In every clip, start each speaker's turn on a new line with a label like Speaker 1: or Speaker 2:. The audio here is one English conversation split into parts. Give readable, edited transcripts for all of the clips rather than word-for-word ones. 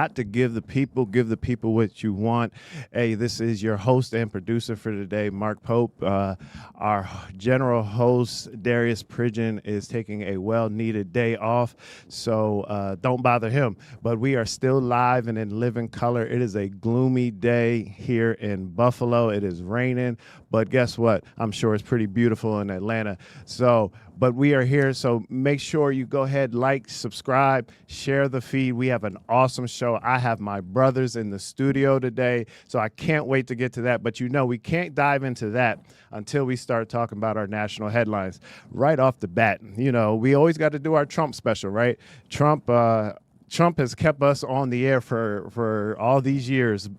Speaker 1: got to give the people what you want. Hey, this is your host and producer for today, Marc Pope. Our general host, Darius Pridgen, is taking a well-needed day off, so don't bother him. But we are still live and in living color. It is a gloomy day here in Buffalo. It is raining, but guess what? I'm sure it's pretty beautiful in Atlanta. But we are here, so make sure you go ahead, like, subscribe, share the feed. We have an awesome show. I have my brothers in the studio today, so I can't wait to get to that. But we can't dive into that until we start talking about our national headlines. Right off the bat, we always got to do our Trump special, right? Trump has kept us on the air for all these years.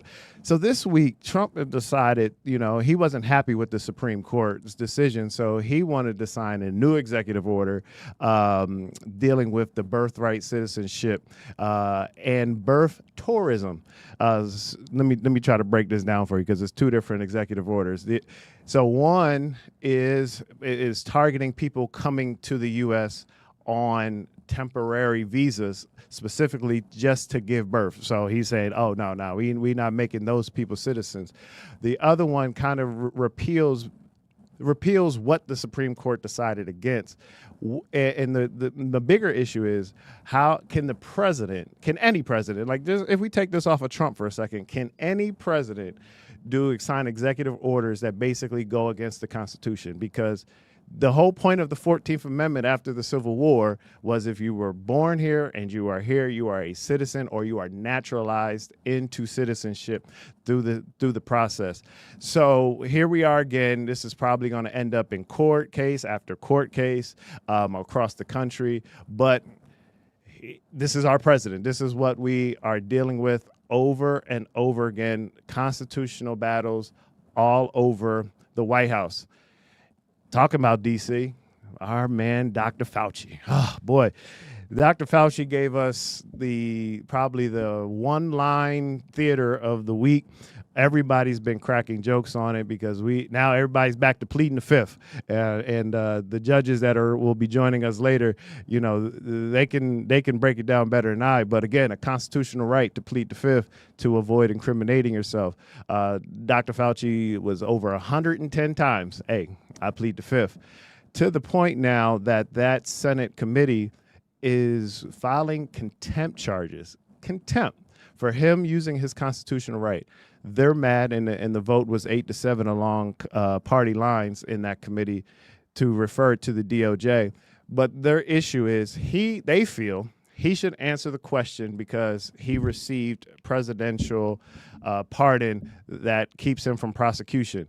Speaker 1: So this week, Trump decided, he wasn't happy with the Supreme Court's decision, so he wanted to sign a new executive order dealing with the birthright citizenship and birth tourism. Let me try to break this down for you because it's two different executive orders. So one is targeting people coming to the U.S. on temporary visas, specifically just to give birth. So he's saying, oh, no, we're not making those people citizens. The other one kind of repeals what the Supreme Court decided against. And the bigger issue is, how can any president, like this, if we take this off of Trump for a second, can any president sign executive orders that basically go against the Constitution? Because the whole point of the 14th Amendment after the Civil War was if you were born here and you are here, you are a citizen, or you are naturalized into citizenship through the process. So here we are again. This is probably going to end up in court case after court case across the country. But this is our president. This is what we are dealing with over and over again. Constitutional battles all over the White House. Talking about D.C., our man, Dr. Fauci. Oh, boy. Dr. Fauci gave us probably the one-line theater of the week. Everybody's been cracking jokes on it because now everybody's back to pleading the fifth. And the judges that will be joining us later, they can break it down better than I. But again, a constitutional right to plead the fifth to avoid incriminating yourself. Dr. Fauci was over 110 times, hey, I plead the fifth, to the point now that Senate committee is filing contempt charges. Contempt for him using his constitutional right. They're mad, and the vote was 8-7 along party lines in that committee to refer to the DOJ. But their issue is they feel he should answer the question because he received presidential pardon that keeps him from prosecution.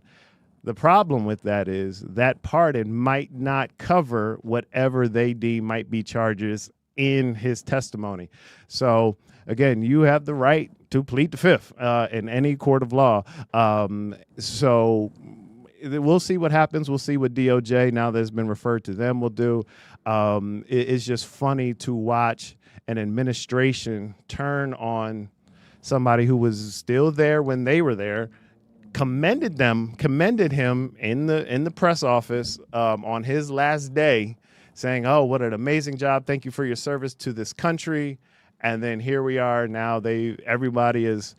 Speaker 1: The problem with that is that pardon might not cover whatever they deem might be charges in his testimony. So again, you have the right to plead the fifth in any court of law. So we'll see what happens. We'll see what DOJ, now that's been referred to them, will do. It's just funny to watch an administration turn on somebody who was still there when they were there, commended him in the press office on his last day, saying, oh, what an amazing job. Thank you for your service to this country. And then here we are now. Everybody is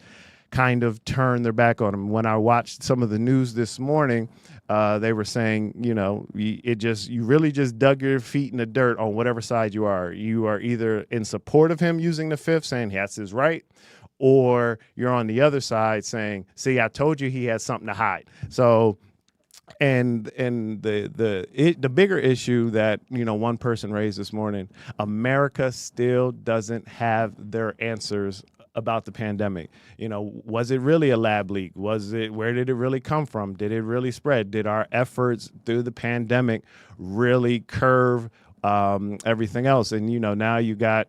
Speaker 1: kind of turned their back on him. When I watched some of the news this morning, they were saying, you really just dug your feet in the dirt on whatever side you are. You are either in support of him using the fifth, saying that's his right, or you're on the other side saying, see, I told you he has something to hide. So, and the bigger issue that, one person raised this morning, America still doesn't have their answers about the pandemic. Was it really a lab leak? Where did it really come from? Did it really spread? Did our efforts through the pandemic really curve everything else? And, now you got,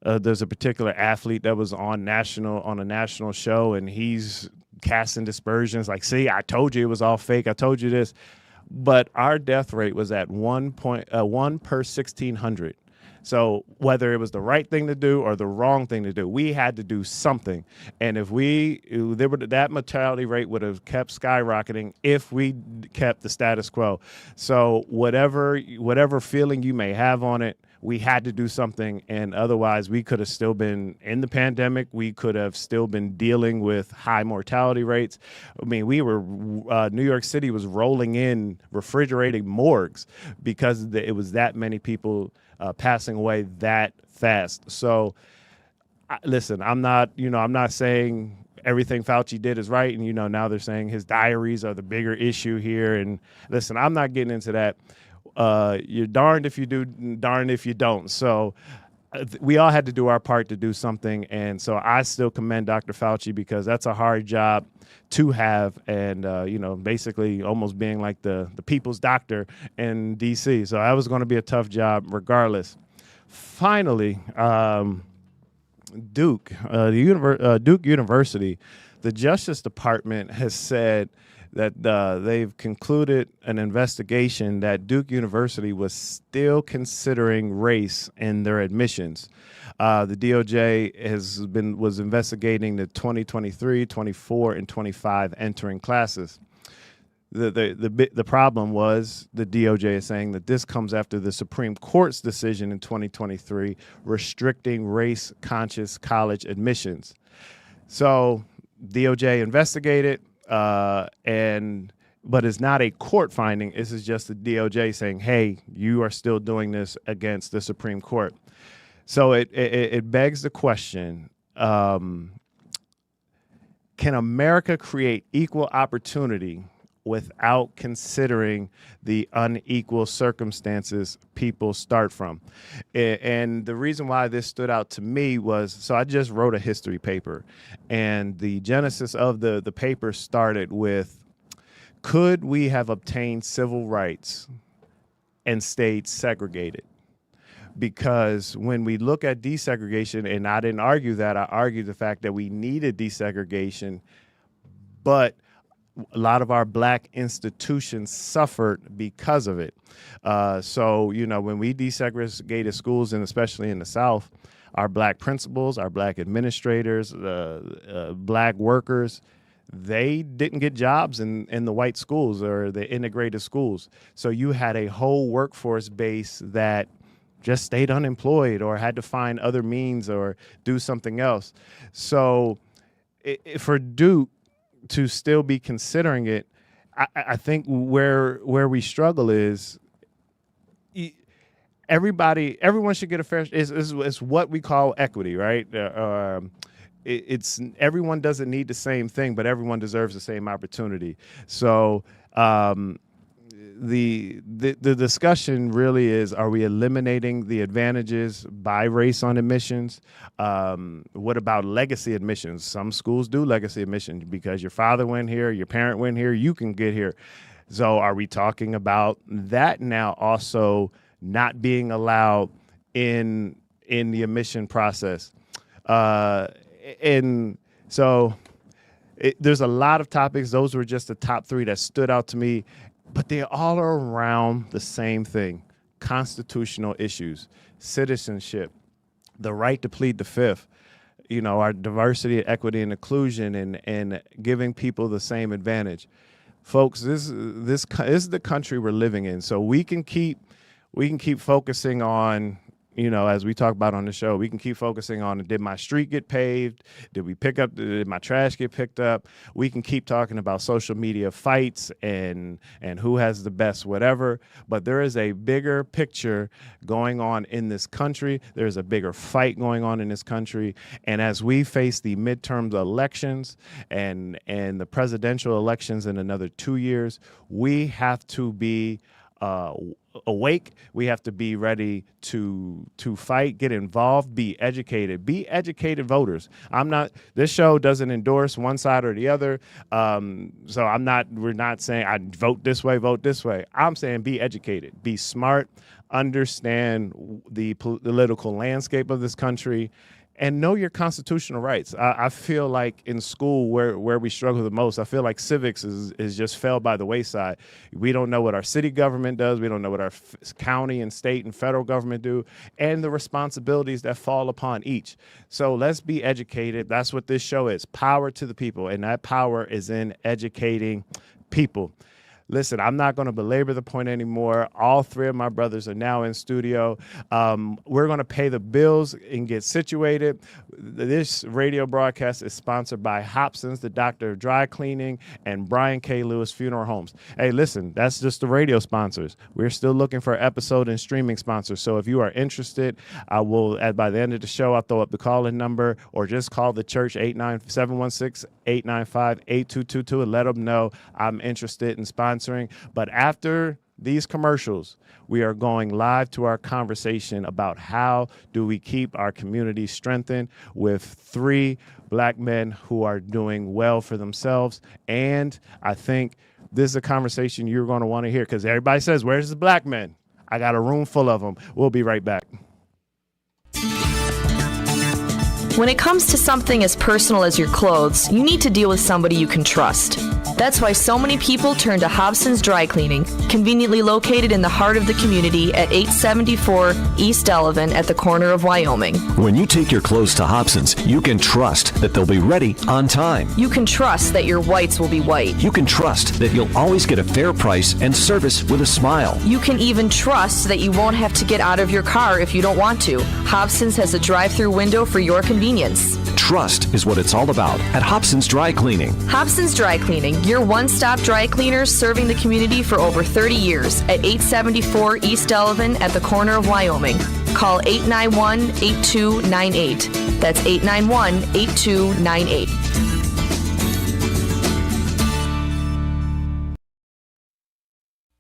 Speaker 1: there's a particular athlete that was on a national show, and he's casting dispersions like, see, I told you it was all fake. I told you this. But our death rate was at 1 per 1,600. So whether it was the right thing to do or the wrong thing to do, we had to do something. And if that mortality rate would have kept skyrocketing if we kept the status quo. So whatever feeling you may have on it, we had to do something, and otherwise we could have still been in the pandemic. We could have still been dealing with high mortality rates. I mean, New York City was rolling in refrigerating morgues because it was that many people passing away that fast. So listen, I'm not saying everything Fauci did is right. And, now they're saying his diaries are the bigger issue here. And listen, I'm not getting into that. You're darned if you do, darned if you don't. So we all had to do our part to do something. And so I still commend Dr. Fauci, because that's a hard job to have. And, basically almost being like the people's doctor in D.C. So that was going to be a tough job regardless. Finally, Duke University, the Justice Department has said that they've concluded an investigation that Duke University was still considering race in their admissions. The DOJ was investigating the 2023, 24, and 25 entering classes. The problem was the DOJ is saying that this comes after the Supreme Court's decision in 2023 restricting race-conscious college admissions. So DOJ investigated, but it's not a court finding. This is just the DOJ saying, hey, you are still doing this against the Supreme Court. So it begs the question, can America create equal opportunity without considering the unequal circumstances people start from? And the reason why this stood out to me was, so I just wrote a history paper, and the genesis of the paper started with, could we have obtained civil rights and stayed segregated? Because when we look at desegregation, and I didn't argue that, I argued the fact that we needed desegregation, but a lot of our black institutions suffered because of it. So, when we desegregated schools, and especially in the South, our black principals, our black administrators, black workers, they didn't get jobs in the white schools or the integrated schools. So you had a whole workforce base that just stayed unemployed or had to find other means or do something else. So for Duke to still be considering it, I think where we struggle is everyone should get a fair. It's what we call equity, right? It's everyone doesn't need the same thing, but everyone deserves the same opportunity. So the discussion really is: are we eliminating the advantages by race on admissions? What about legacy admissions? Some schools do legacy admissions because your father went here, your parent went here, you can get here. So are we talking about that now also not being allowed in the admission process? And so there's a lot of topics. Those were just the top three that stood out to me. But they all are around the same thing: constitutional issues, citizenship, the right to plead the fifth, our diversity, equity, and inclusion, and giving people the same advantage. Folks, this is the country we're living in. So we can keep focusing on, as we talk about on the show, we can keep focusing on, did my street get paved? Did my trash get picked up? We can keep talking about social media fights and who has the best whatever. But there is a bigger picture going on in this country. There's a bigger fight going on in this country. And as we face the midterm elections and the presidential elections in another 2 years, we have to be awake. We have to be ready to fight, get involved, be educated voters. This show doesn't endorse one side or the other. So we're not saying I vote this way. I'm saying be educated, be smart, understand the political landscape of this country, and know your constitutional rights. I feel like in school where we struggle the most, I feel like civics is just fell by the wayside. We don't know what our city government does. We don't know what our county and state and federal government do, and the responsibilities that fall upon each. So let's be educated. That's what this show is: power to the people, and that power is in educating people. Listen, I'm not going to belabor the point anymore. All three of my brothers are now in studio. We're going to pay the bills and get situated. This radio broadcast is sponsored by Hobson's, the Doctor of Dry Cleaning, and Brian K. Lewis Funeral Homes. Hey, listen, that's just the radio sponsors. We're still looking for episode and streaming sponsors. So if you are interested, I will, by the end of the show, I'll throw up the call-in number, or just call the church 716-895-8222 and let them know I'm interested in sponsoring. But after these commercials, we are going live to our conversation about how do we keep our community strengthened with three black men who are doing well for themselves. And I think this is a conversation you're going to want to hear, because everybody says, where's the black men? I got a room full of them. We'll be right back.
Speaker 2: When it comes to something as personal as your clothes, you need to deal with somebody you can trust. That's why so many people turn to Hobson's Dry Cleaning, conveniently located in the heart of the community at 874 East Delavan at the corner of Wyoming.
Speaker 3: When you take your clothes to Hobson's, you can trust that they'll be ready on time.
Speaker 2: You can trust that your whites will be white.
Speaker 3: You can trust that you'll always get a fair price and service with a smile.
Speaker 2: You can even trust that you won't have to get out of your car if you don't want to. Hobson's has a drive-through window for your convenience.
Speaker 3: Trust is what it's all about at Hobson's Dry Cleaning.
Speaker 2: Hobson's Dry Cleaning, your one-stop dry cleaners serving the community for over 30 years at 874 East Delavan at the corner of Wyoming. Call 891-8298. That's 891-8298.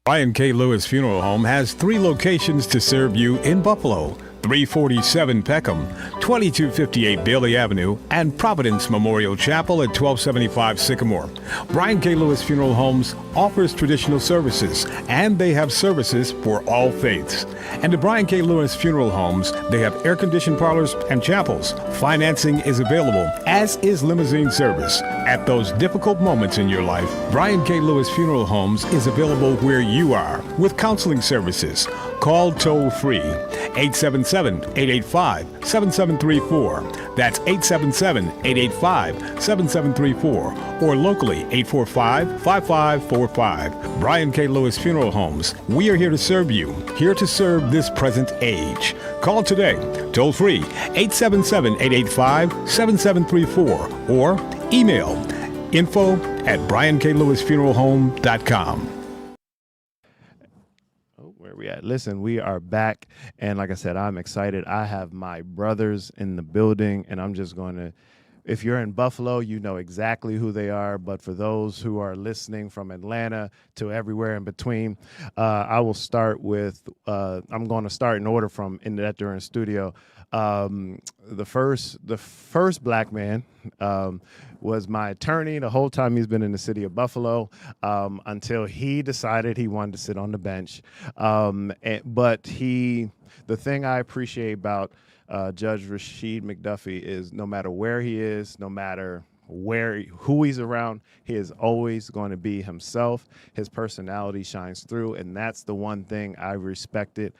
Speaker 4: Brian K. Lewis Funeral Home has 3 locations to serve you in Buffalo: 347 Peckham, 2258 Bailey Avenue, and Providence Memorial Chapel at 1275 Sycamore. Brian K. Lewis Funeral Homes offers traditional services, and they have services for all faiths. And at Brian K. Lewis Funeral Homes, they have air-conditioned parlors and chapels. Financing is available, as is limousine service. At those difficult moments in your life, Brian K. Lewis Funeral Homes is available where you are with counseling services. Call toll-free 877-885-7734. That's 877-885-7734. Or locally, 845-5545. Brian K. Lewis Funeral Homes. We are here to serve you, here to serve this present age. Call today, toll-free, 877-885-7734. Or email info@brianklewisfuneralhome.com.
Speaker 1: We at? Listen, we are back, and like I said, I'm excited. I have my brothers in the building, and I'm just going to, if you're in Buffalo, you know exactly who they are, but for those who are listening from Atlanta to everywhere in between, I will start with, I'm going to start in order from in that during studio. The first black man was my attorney the whole time he's been in the city of Buffalo, until he decided he wanted to sit on the bench. But the thing I appreciate about Judge Rashid McDuffie is no matter where he is, no matter who he's around, he is always going to be himself. His personality shines through, and that's the one thing I respected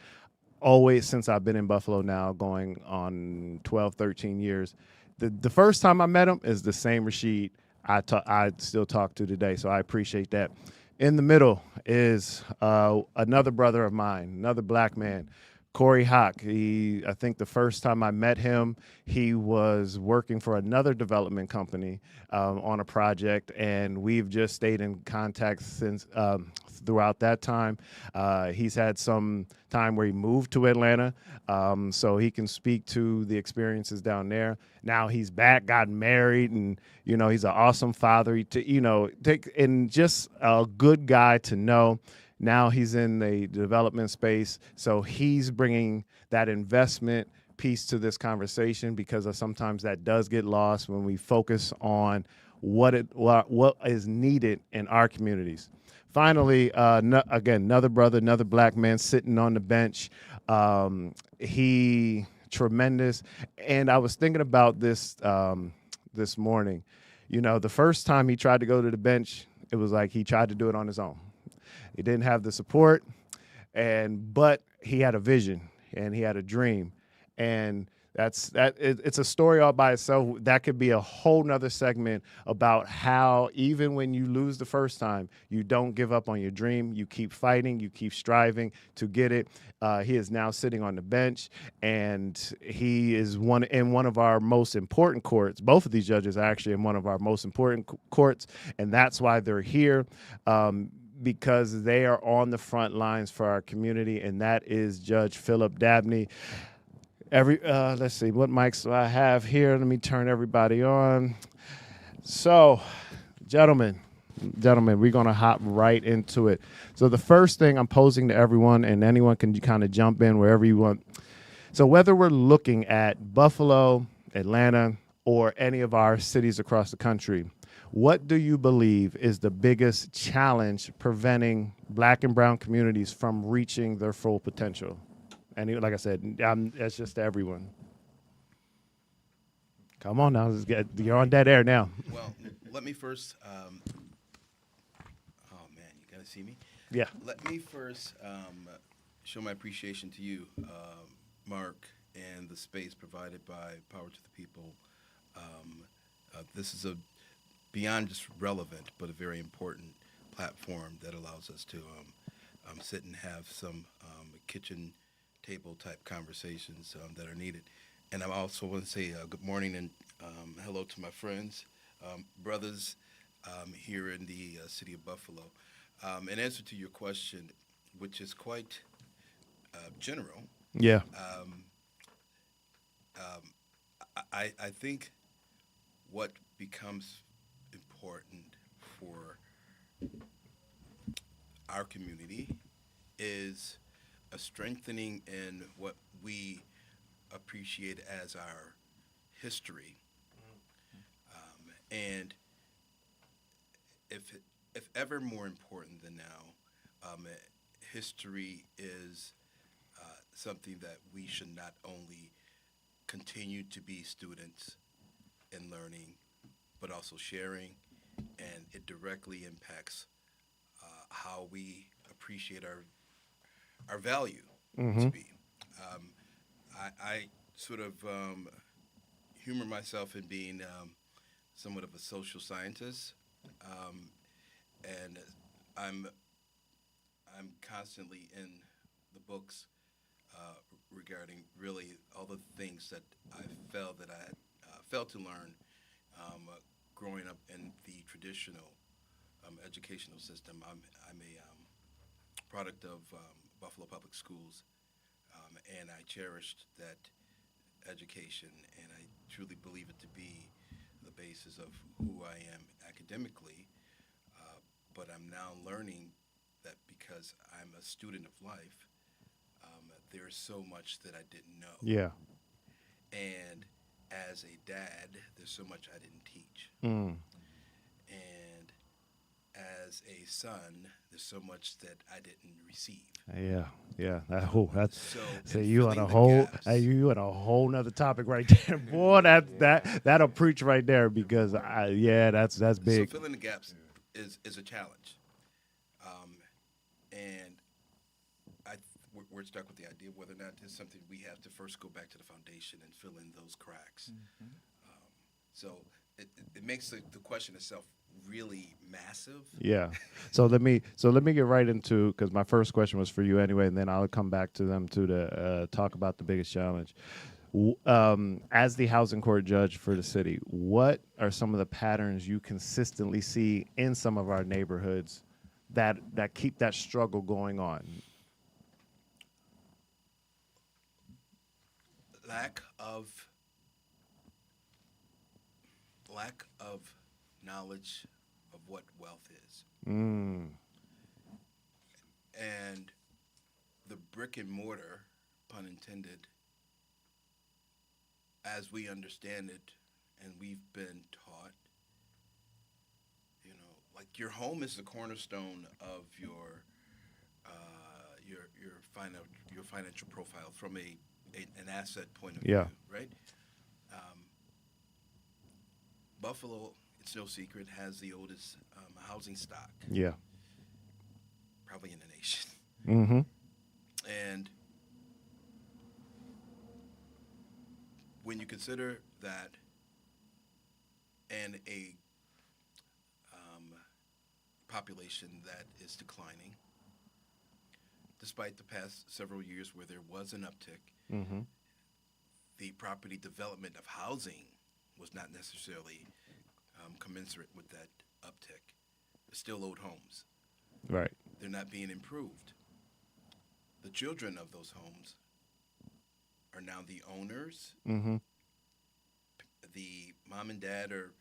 Speaker 1: always since I've been in Buffalo now, going on 12, 13 years. The first time I met him is the same Rashid I still talk to today, so I appreciate that. In the middle is another brother of mine, another black man, Corey Hawk. I think the first time I met him, he was working for another development company on a project, and we've just stayed in contact since throughout that time. He's had some time where he moved to Atlanta, so he can speak to the experiences down there. Now he's back, got married, and he's an awesome father. And just a good guy to know. Now he's in the development space, so he's bringing that investment piece to this conversation, because sometimes that does get lost when we focus on what is needed in our communities. Finally, again, another brother, another black man sitting on the bench. He tremendous, and I was thinking about this this morning. The first time he tried to go to the bench, it was like he tried to do it on his own. He didn't have the support, but he had a vision and he had a dream. And It's a story all by itself. That could be a whole nother segment about how even when you lose the first time, you don't give up on your dream. You keep fighting, you keep striving to get it. He is now sitting on the bench, and he is in one of our most important courts. Both of these judges are actually in one of our most important courts, and that's why they're here. Because they are on the front lines for our community, and that is Judge Philip Dabney. Let's see, what mics do I have here? Let me turn everybody on. So, gentlemen, we're going to hop right into it. So the first thing I'm posing to everyone, and anyone can kind of jump in wherever you want. So whether we're looking at Buffalo, Atlanta, or any of our cities across the country, what do you believe is the biggest challenge preventing Black and brown communities from reaching their full potential? And like I said, that's just to everyone. Come on now, you're on dead air now.
Speaker 5: Well, let me first. Oh man, you gotta see me.
Speaker 1: Yeah.
Speaker 5: Let me first show my appreciation to you, Mark, and the space provided by Power to the People. This is a beyond just relevant, but a very important platform that allows us to sit and have some kitchen table type conversations that are needed. And I also want to say good morning and hello to my friends, brothers here in the city of Buffalo. In answer to your question, which is quite general,
Speaker 1: Yeah.
Speaker 5: I think what becomes important for our community is a strengthening in what we appreciate as our history, and if ever more important than now, history is something that we should not only continue to be students in learning, but also sharing, and it directly impacts how we appreciate our value to be. I sort of humor myself in being somewhat of a social scientist, and I'm constantly in the books regarding really all the things that I felt that I had failed to learn growing up in the traditional educational system. I'm a product of Buffalo Public Schools, and I cherished that education, and I truly believe it to be the basis of who I am academically, but I'm now learning that because I'm a student of life, there's so much that I didn't know.
Speaker 1: Yeah.
Speaker 5: And as a dad, there's so much I didn't teach. And as a son, there's so much that I didn't receive.
Speaker 1: Yeah.
Speaker 5: So
Speaker 1: You on a whole nother topic right there, boy. That'll preach right there because that's big.
Speaker 5: So filling the gaps is a challenge, and we're stuck with the idea of whether or not it's something we have to first go back to the foundation and fill in those cracks. So it makes the question itself really massive.
Speaker 1: Yeah. So let me get right into, because my first question was for you anyway, and then I'll come back to them to talk about the biggest challenge. As the housing court judge for the city, what are some of the patterns you consistently see in some of our neighborhoods that keep that struggle going on?
Speaker 5: Lack of knowledge of what wealth is. And the brick and mortar, pun intended, as we understand it and we've been taught, like your home is the cornerstone of your financial profile from an asset point of view, right? Buffalo, it's no secret, has the oldest housing stock.
Speaker 1: Yeah.
Speaker 5: Probably in the nation. And when you consider that and a population that is declining, despite the past several years where there was an uptick, the property development of housing was not necessarily commensurate with that uptick. There's still old homes.
Speaker 1: Right.
Speaker 5: They're not being improved. The children of those homes are now the owners. The mom and dad are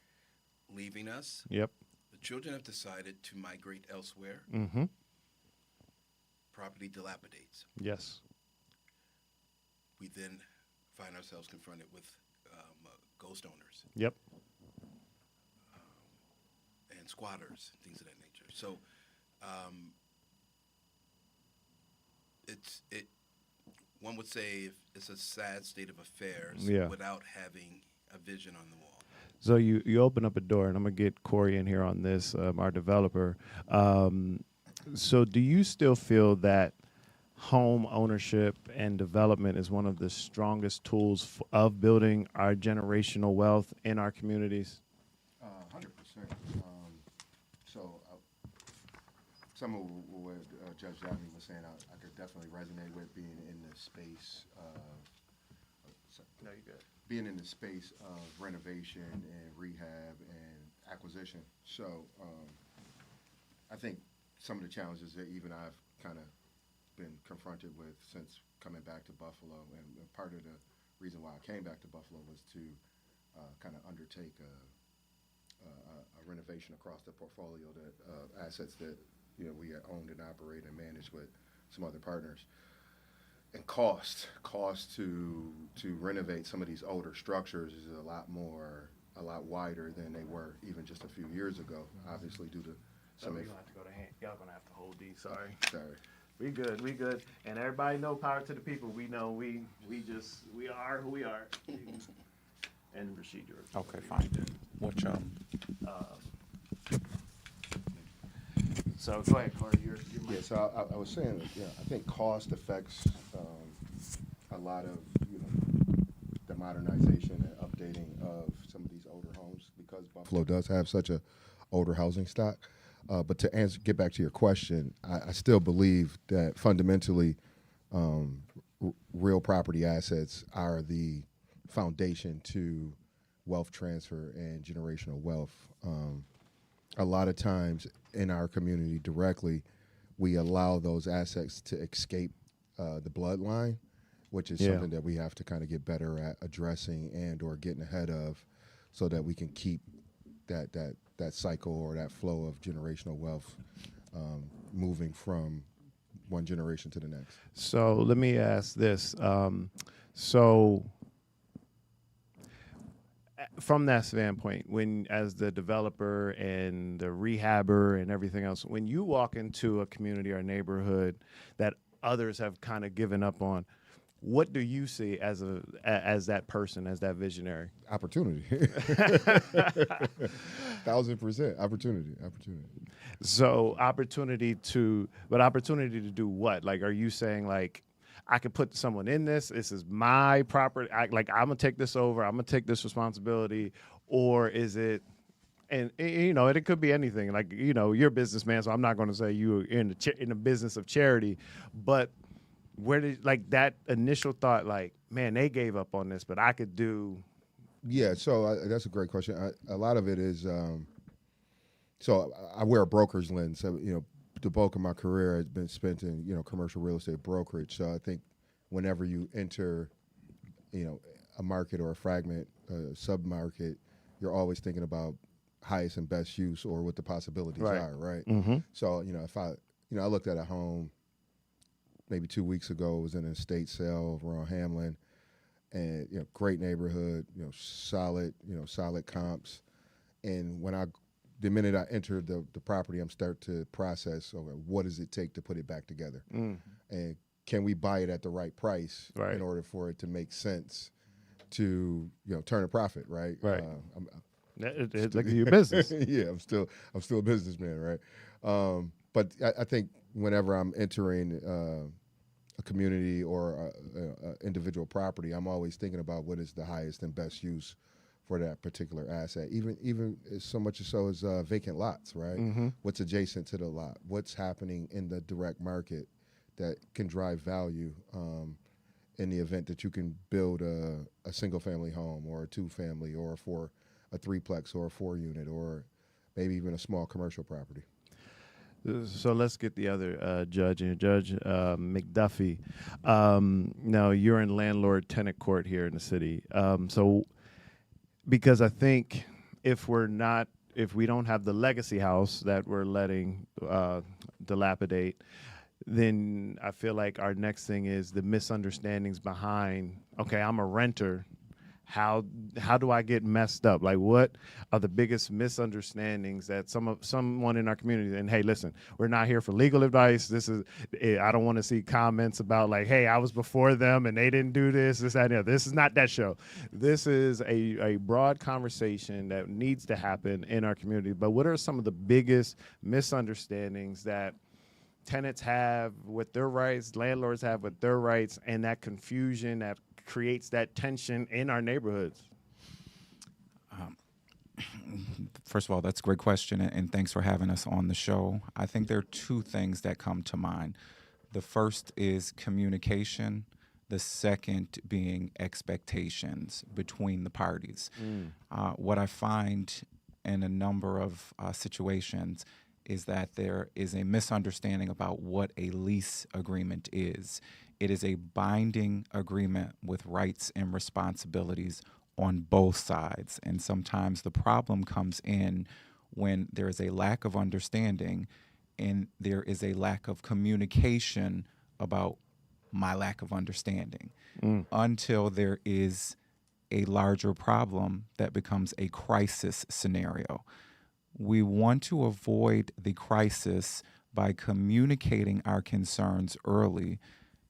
Speaker 5: leaving us.
Speaker 1: Yep.
Speaker 5: The children have decided to migrate elsewhere. Property dilapidates.
Speaker 1: Yes.
Speaker 5: We then find ourselves confronted with ghost owners.
Speaker 1: Yep.
Speaker 5: And squatters, things of that nature. So one would say it's a sad state of affairs without having a vision on the wall.
Speaker 1: So you open up a door, and I'm going to get Corey in here on this, our developer. So do you still feel that home ownership and development is one of the strongest tools of building our generational wealth in our communities?
Speaker 6: 100%. Some of what Judge Dabney was saying, I could definitely resonate with being in the space of being in the space of renovation and rehab and acquisition. So I think some of the challenges that even I've kind of been confronted with since coming back to Buffalo, and part of the reason why I came back to Buffalo was to kind of undertake a renovation across the portfolio that assets that we had owned and operated and managed with some other partners. And cost to renovate some of these older structures is a lot wider than they were even just a few years ago. Obviously, due to some.
Speaker 1: Y'all gonna have to hold these. Sorry.
Speaker 6: Sorry.
Speaker 1: We good. And everybody know, power to the people. We know we are who we are. And Rashid, yours.
Speaker 7: Okay, fine. What
Speaker 1: So go ahead, Corey. You're
Speaker 6: Yeah, so I was saying, I think cost affects a lot of the modernization and updating of some of these older homes because Buffalo does have such a older housing stock. But to get back to your question, I still believe that fundamentally real property assets are the foundation to wealth transfer and generational wealth. A lot of times in our community directly, we allow those assets to escape the bloodline, which is something that we have to kind of get better at addressing and or getting ahead of so that we can keep that cycle or that flow of generational wealth moving from one generation to the next.
Speaker 1: So let me ask this. So from that standpoint, when as the developer and the rehabber and everything else, when you walk into a community or neighborhood that others have kind of given up on, what do you see as that person, as that visionary?
Speaker 6: Opportunity. 1,000% opportunity.
Speaker 1: So opportunity to do what? Like, are you saying like, I could put someone in this. This is my property. I'm gonna take this over. I'm gonna take this responsibility, or is it? And it could be anything. Like you're a businessman, so I'm not going to say you're in the business of charity. But where did that initial thought? Like, man, they gave up on this, but I could do.
Speaker 6: Yeah, so that's a great question. A lot of it is. So I wear a broker's lens. So the bulk of my career has been spent in commercial real estate brokerage. So I think whenever you enter a market or a fragment, sub-market, you're always thinking about highest and best use or what the possibilities are, right?
Speaker 1: Mm-hmm.
Speaker 6: So if I looked at a home maybe 2 weeks ago, it was in an estate sale over on Hamlin, and great neighborhood, solid comps, and the minute I enter the property, I'm start to process, okay, what does it take to put it back together? And can we buy it at the right price in order for it to make sense to turn a profit, right?
Speaker 1: Right. It's like your business.
Speaker 6: Yeah, I'm still a businessman, right? But I think whenever I'm entering a community or a individual property, I'm always thinking about what is the highest and best use for that particular asset. Even so much so as vacant lots, right?
Speaker 1: Mm-hmm.
Speaker 6: What's adjacent to the lot? What's happening in the direct market that can drive value in the event that you can build a single family home or a 2-family or a 3-plex or a 4-unit or maybe even a small commercial property.
Speaker 1: So let's get the other judge in. Judge McDuffie. Now, you're in landlord tenant court here in the city. So because I think if we don't have the legacy house that we're letting dilapidate, then I feel like our next thing is the misunderstandings behind, okay, I'm a renter. How do I get messed up? Like, what are the biggest misunderstandings that someone in our community? And hey, listen, we're not here for legal advice. I don't want to see comments about like, hey, I was before them and they didn't do this, that, and the other. This is not that show. This is a broad conversation that needs to happen in our community. But what are some of the biggest misunderstandings that tenants have with their rights, landlords have with their rights, and that confusion that creates that tension in our neighborhoods?
Speaker 7: First of all, that's a great question, and thanks for having us on the show. I think there are two things that come to mind. The first is communication. The second being expectations between the parties. What I find in a number of situations is that there is a misunderstanding about what a lease agreement is. It is a binding agreement with rights and responsibilities on both sides. And sometimes the problem comes in when there is a lack of understanding and there is a lack of communication about my lack of understanding until there is a larger problem that becomes a crisis scenario. We want to avoid the crisis by communicating our concerns early,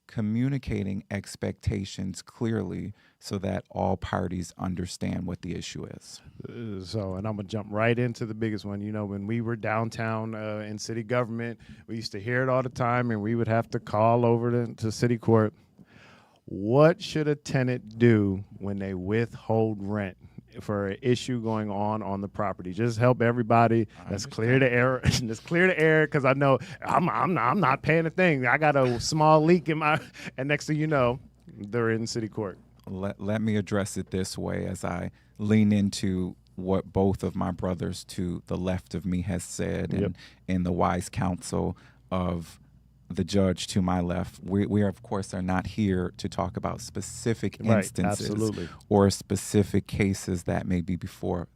Speaker 7: communicating expectations clearly so that all parties understand what the issue is.
Speaker 1: So, and I'm going to jump right into the biggest one. You know, when we were downtown in city government, we used to hear it all the time, and we would have to call over to city court. What should a tenant do when they withhold rent for an issue going on the property? Just help everybody. Let's clear the air. Let's clear the air, because I know I'm not paying a thing. I got a small leak in my, and next thing you know, they're in city court.
Speaker 7: Let me address it this way as I lean into what both of my brothers to the left of me has said, and in the wise counsel of the judge to my left. We of course are not here to talk about specific instances or specific cases that may be before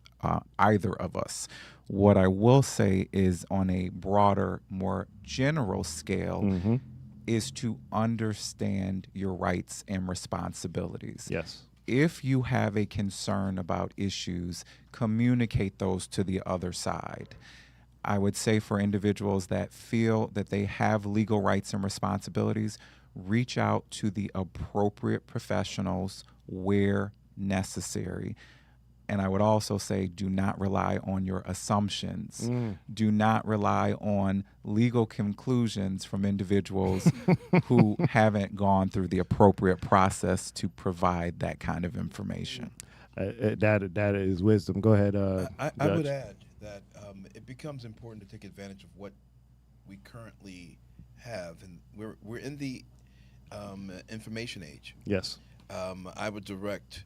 Speaker 7: either of us. What I will say is, on a broader, more general scale, is to understand your rights and responsibilities.
Speaker 1: Yes.
Speaker 7: If you have a concern about issues, communicate those to the other side. I would say for individuals that feel that they have legal rights and responsibilities, reach out to the appropriate professionals where necessary. And I would also say, do not rely on your assumptions. Do not rely on legal conclusions from individuals who haven't gone through the appropriate process to provide that kind of information.
Speaker 1: That is wisdom. Go ahead,
Speaker 5: I
Speaker 1: Judge.
Speaker 5: would add that it becomes important to take advantage of what we currently have, and we're in the information age.
Speaker 1: Yes.
Speaker 5: I would direct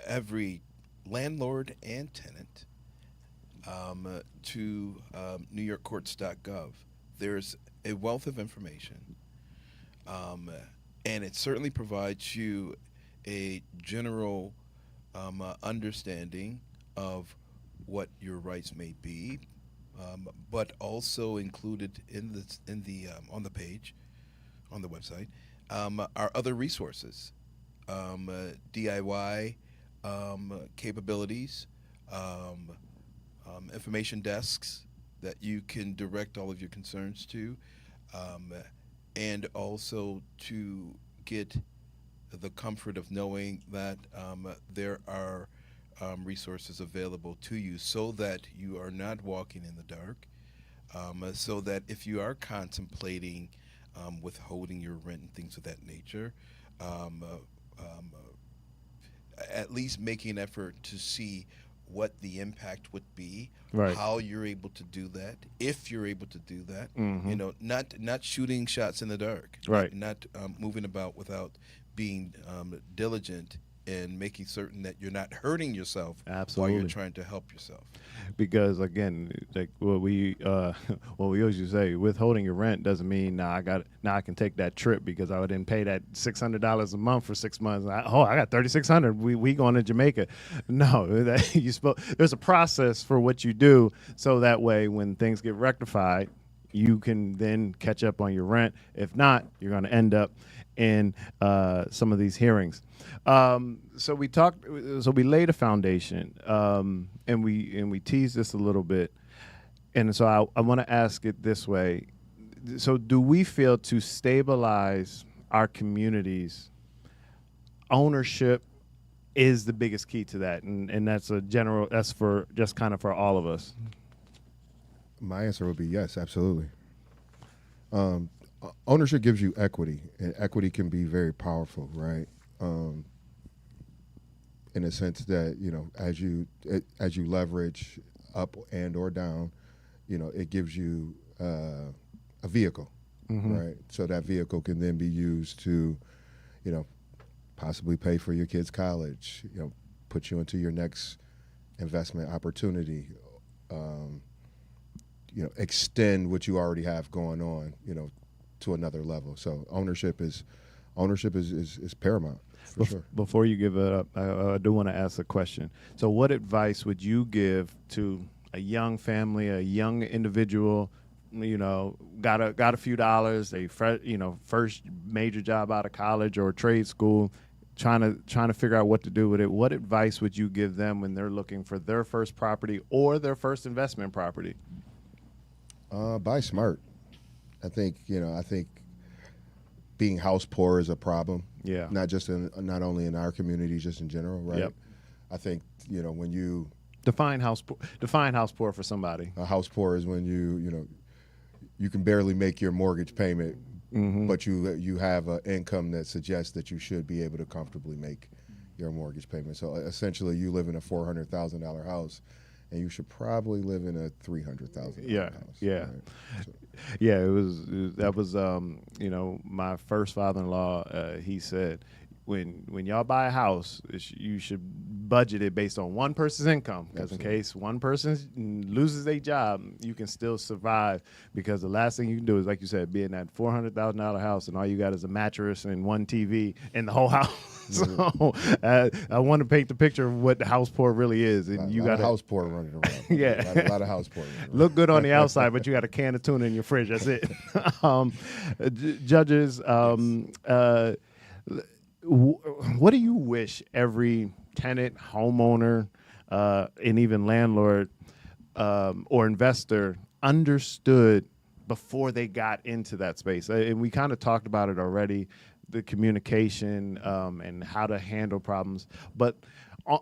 Speaker 5: every landlord and tenant to newyorkcourts.gov. There's a wealth of information, and it certainly provides you a general understanding of what your rights may be, but also included in the on the page, on the website, are other resources, DIY capabilities, information desks that you can direct all of your concerns to, and also to get the comfort of knowing that there are resources available to you, so that you are not walking in the dark, so that if you are contemplating withholding your rent and things of that nature. Um, at least making an effort to see what the impact would be,
Speaker 1: Right.
Speaker 5: how you're able to do that, if you're able to do that.
Speaker 1: Mhm.
Speaker 5: You know, not shooting shots in the dark,
Speaker 1: Right.
Speaker 5: not moving about without being diligent and making certain that you're not hurting yourself while
Speaker 1: Absolutely.
Speaker 5: you're trying to help yourself.
Speaker 1: Because again, like what we what we always used to say, withholding your rent doesn't mean now I can take that trip because I didn't pay that $600 a month for 6 months. I got $3,600. We going to Jamaica. No, that there's a process for what you do, so that way when things get rectified, you can then catch up on your rent. If not, you're going to end up in some of these hearings. So we laid a foundation, and we teased this a little bit. And so I want to ask it this way. So do we feel to stabilize our communities, ownership is the biggest key to that? And that's for just kind of for all of us.
Speaker 6: My answer would be yes, absolutely. Ownership gives you equity, and equity can be very powerful, right? In a sense that, you know, as you leverage up and or down, you know, it gives you a vehicle, right? So that vehicle can then be used to, you know, possibly pay for your kids' college, you know, put you into your next investment opportunity, you know, extend what you already have going on, you know, to another level. So ownership is paramount. For sure.
Speaker 1: Before you give it up, I do want to ask a question. So what advice would you give to a young family, a young individual, you know, got a few dollars, first major job out of college or trade school, trying to figure out what to do with it? What advice would you give them when they're looking for their first property or their first investment property?
Speaker 6: Buy smart. I think being house poor is a problem.
Speaker 1: Yeah.
Speaker 6: Not only in our community, just in general, right?
Speaker 1: Yep.
Speaker 6: I think, you know, when you
Speaker 1: Define house poor for somebody.
Speaker 6: a house poor is when you can barely make your mortgage payment, but you have an income that suggests that you should be able to comfortably make your mortgage payment. So essentially, you live in a $400,000 house, and you should probably live in a $300,000 house.
Speaker 1: Yeah.
Speaker 6: Right? So,
Speaker 1: Yeah, that was you know, my first father-in-law, he said, when y'all buy a house, you should budget it based on one person's income, because in case one person loses their job, you can still survive, because the last thing you can do is, like you said, be in that $400,000 house and all you got is a mattress and one TV in the whole house. So I want to paint the picture of what the house poor really is, and you got
Speaker 6: house poor running around.
Speaker 1: Yeah.
Speaker 6: a lot of house poor running around.
Speaker 1: Look good on the outside, but you got a can of tuna in your fridge. That's it. Judges, what do you wish every tenant, homeowner, and even landlord or investor understood before they got into that space? And we kind of talked about it already, the communication and how to handle problems. But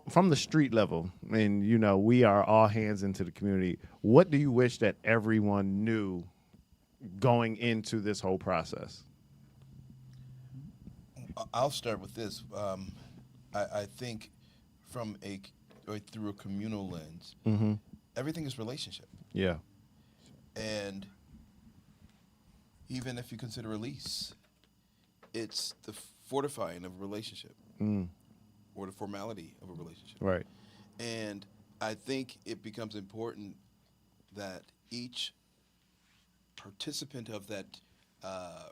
Speaker 1: from the street level, and, you know, we are all hands into the community, what do you wish that everyone knew going into this whole process?
Speaker 5: I'll start with this. I think through a communal lens, everything is relationship.
Speaker 1: Yeah.
Speaker 5: And even if you consider a lease, it's the fortifying of a relationship or the formality of a relationship.
Speaker 1: Right.
Speaker 5: And I think it becomes important that each participant of that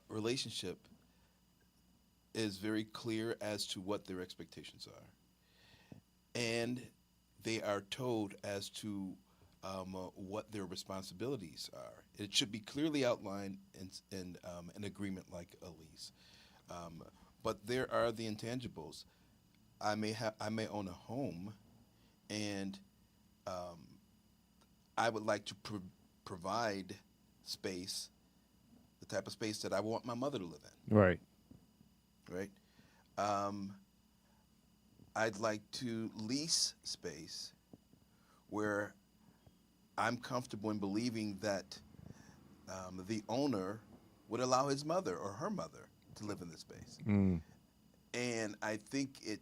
Speaker 5: relationship is very clear as to what their expectations are. And they are told as to what their responsibilities are. It should be clearly outlined in an agreement like a lease. But there are the intangibles. I may own a home, and I would like to provide space, the type of space that I want my mother to live in.
Speaker 1: Right.
Speaker 5: Right. I'd like to lease space where I'm comfortable in believing that the owner would allow his mother or her mother to live in the space. And I think it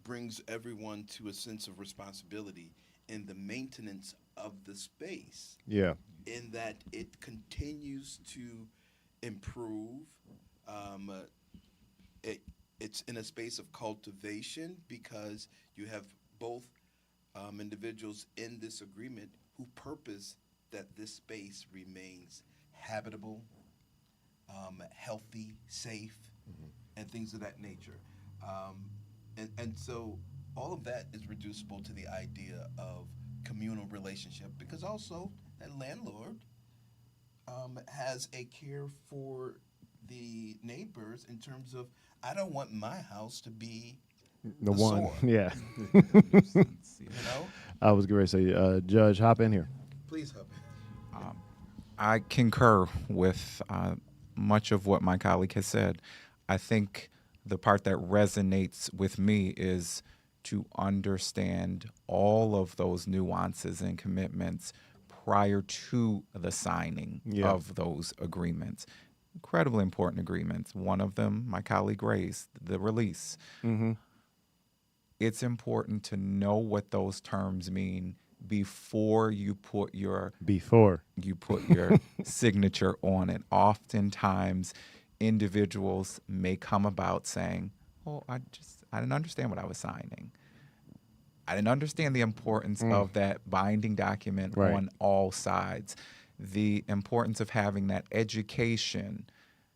Speaker 5: brings everyone to a sense of responsibility in the maintenance of the space.
Speaker 1: Yeah.
Speaker 5: In that it continues to improve. It's in a space of cultivation because you have both individuals in this agreement who purpose that this space remains habitable, healthy, safe, and things of that nature. And so all of that is reducible to the idea of communal relationship, because also that landlord has a care for the neighbors in terms of, I don't want my house to be
Speaker 1: The one.
Speaker 5: sore.
Speaker 1: Yeah.
Speaker 5: You know?
Speaker 1: I was going to say, Judge, hop in here.
Speaker 5: Please help me.
Speaker 7: I concur with much of what my colleague has said. I think the part that resonates with me is to understand all of those nuances and commitments prior to the signing of those agreements. Incredibly important agreements. One of them, my colleague raised, the release. It's important to know what those terms mean before you put your signature on it. Oftentimes, individuals may come about saying, "Oh, I didn't understand what I was signing. I didn't understand the importance of that binding document on all sides." The importance of having that education,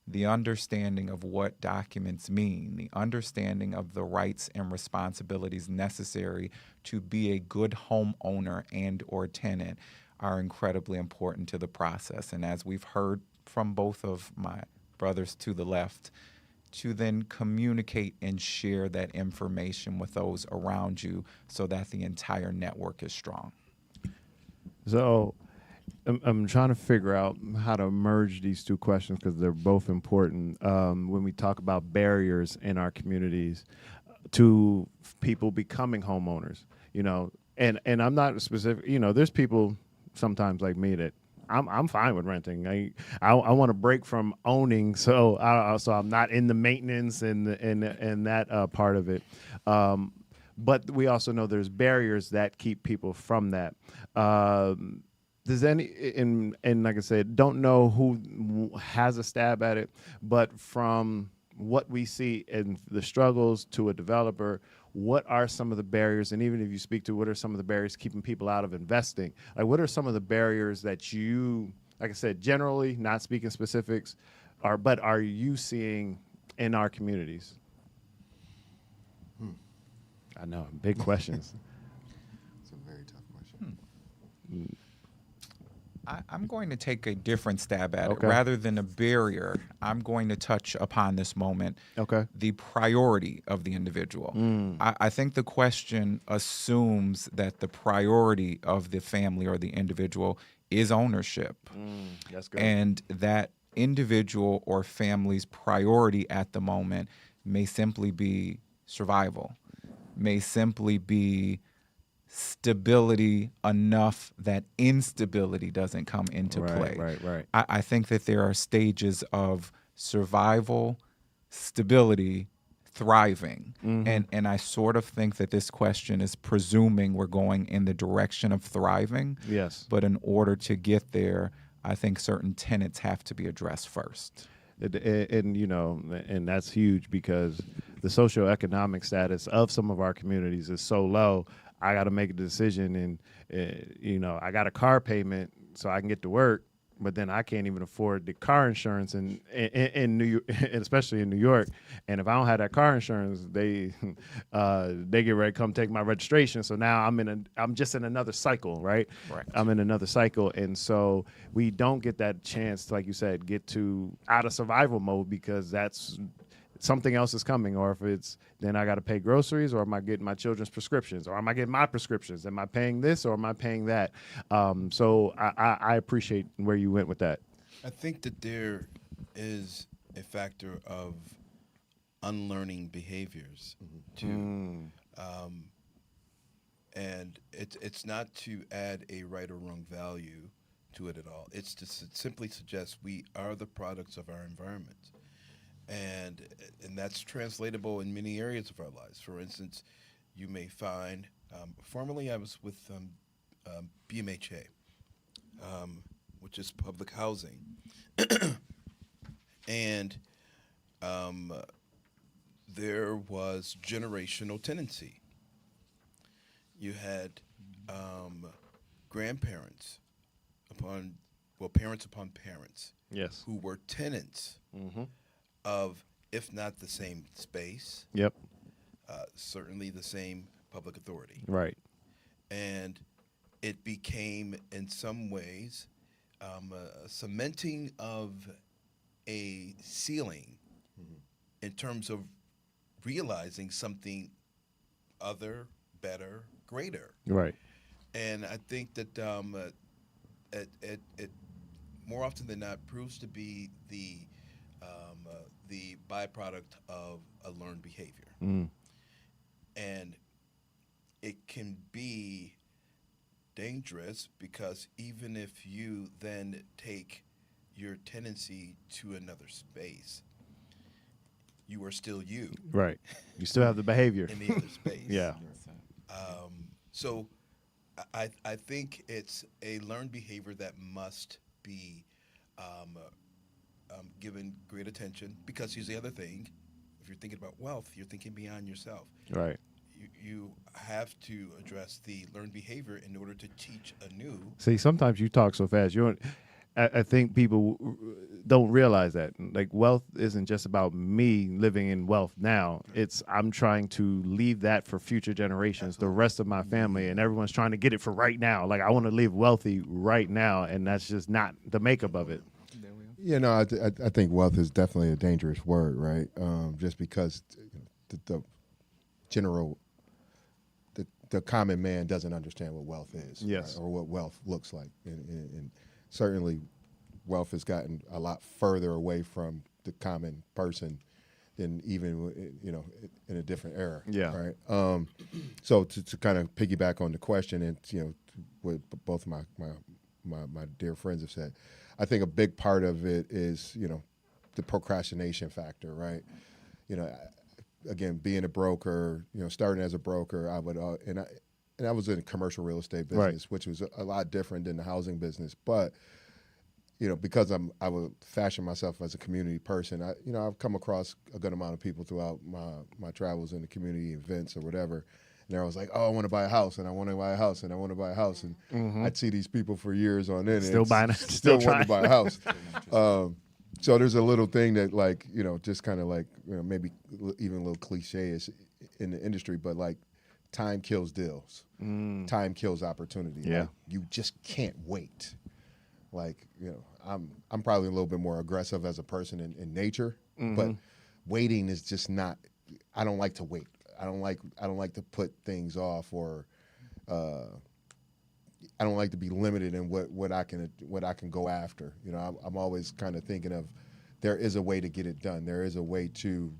Speaker 7: the understanding of what documents mean, the understanding of the rights and responsibilities necessary to be a good homeowner and or tenant are incredibly important to the process. And as we've heard from both of my brothers to the left, to then communicate and share that information with those around you so that the entire network is strong.
Speaker 1: So I'm trying to figure out how to merge these two questions because they're both important. When we talk about barriers in our communities to people becoming homeowners, and I'm not specific, there's people sometimes like me that I'm fine with renting. I want to break from owning, so I'm not in the maintenance and that part of it. But we also know there's barriers that keep people from that. Does and like I said, don't know who has a stab at it, but from what we see in the struggles to a developer, what are some of the barriers? And even if you speak to what are some of the barriers keeping people out of investing? Like, what are some of the barriers that you, like I said, generally, not speaking specifics, but are you seeing in our communities? I know, big questions.
Speaker 6: It's a very tough question.
Speaker 7: I'm going to take a different stab at it. Rather than a barrier, I'm going to touch upon this moment the priority of the individual. I think the question assumes that the priority of the family or the individual is ownership.
Speaker 1: That's good.
Speaker 7: And that individual or family's priority at the moment may simply be survival, may simply be stability enough that instability doesn't come into play.
Speaker 1: Right.
Speaker 7: I think that there are stages of survival, stability, thriving. And I sort of think that this question is presuming we're going in the direction of thriving.
Speaker 1: Yes.
Speaker 7: But in order to get there, I think certain tenets have to be addressed first.
Speaker 1: And that's huge because the socioeconomic status of some of our communities is so low. I got to make a decision, and I got a car payment so I can get to work, but then I can't even afford the car insurance in New York, especially in New York. And if I don't have that car insurance, they get ready to come take my registration. So now I'm just in another cycle, right?
Speaker 7: Right.
Speaker 1: I'm in another cycle, and so we don't get that chance to, like you said, get to out of survival mode because that's something else is coming, or if it's then I got to pay groceries, or am I getting my children's prescriptions, or am I getting my prescriptions? Am I paying this, or am I paying that? So I appreciate where you went with that.
Speaker 5: I think that there is a factor of unlearning behaviors too, and it's not to add a right or wrong value to to it at all. It's just, it simply suggests we are the products of our environment. And that's translatable in many areas of our lives. For instance, you may find, formerly I was with BMHA, which is public housing. And there was generational tenancy. You had grandparents parents upon parents
Speaker 1: Yes.
Speaker 5: who were tenants of, if not the same space,
Speaker 1: Yep.
Speaker 5: certainly the same public authority.
Speaker 1: Right.
Speaker 5: And it became, in some ways, a cementing of a ceiling in terms of realizing something other, better, greater.
Speaker 1: Right.
Speaker 5: And I think that it more often than not proves to be the byproduct of a learned behavior. And it can be dangerous because even if you then take your tendency to another space, you are still you.
Speaker 1: Right. You still have the behavior.
Speaker 5: In the other space.
Speaker 1: Yeah.
Speaker 5: So I think it's a learned behavior that must be given great attention, because here's the other thing. If you're thinking about wealth, you're thinking beyond yourself.
Speaker 1: Right.
Speaker 5: You have to address the learned behavior in order to teach anew.
Speaker 1: See, sometimes you talk so fast. I think people don't realize that. Like, wealth isn't just about me living in wealth now. It's I'm trying to leave that for future generations, the rest of my family, and everyone's trying to get it for right now. Like, I want to live wealthy right now, and that's just not the makeup of it.
Speaker 6: You know, I think wealth is definitely a dangerous word, right? Just because the general, the common man doesn't understand what wealth is,
Speaker 1: yes,
Speaker 6: right? Or what wealth looks like, and certainly wealth has gotten a lot further away from the common person than even in a different era.
Speaker 1: Yeah.
Speaker 6: Right. So to kind of piggyback on the question, and what both of my dear friends have said, I think a big part of it is, the procrastination factor, right? Again, being a broker, starting as a broker, I would, and I was in commercial real estate business,
Speaker 1: right,
Speaker 6: which was a lot different than the housing business. But, because I would fashion myself as a community person, I've come across a good amount of people throughout my travels in the community events or whatever. And I was like, oh, I want to buy a house, and I want to buy a house, and I want to buy a house. And I'd see these people for years on end.
Speaker 1: Still buying,
Speaker 6: still wanting to buy a house. So there's a little thing that, like, just kind of like, maybe even a little cliche-ish in the industry, but like, time kills deals. Time kills opportunity.
Speaker 1: Yeah.
Speaker 6: Like, you just can't wait. Like, I'm probably a little bit more aggressive as a person in nature, but waiting is just not, I don't like to wait. I don't like to put things off, or I don't like to be limited in what I can go after. I'm always kind of thinking of, there is a way to get it done. There is a way to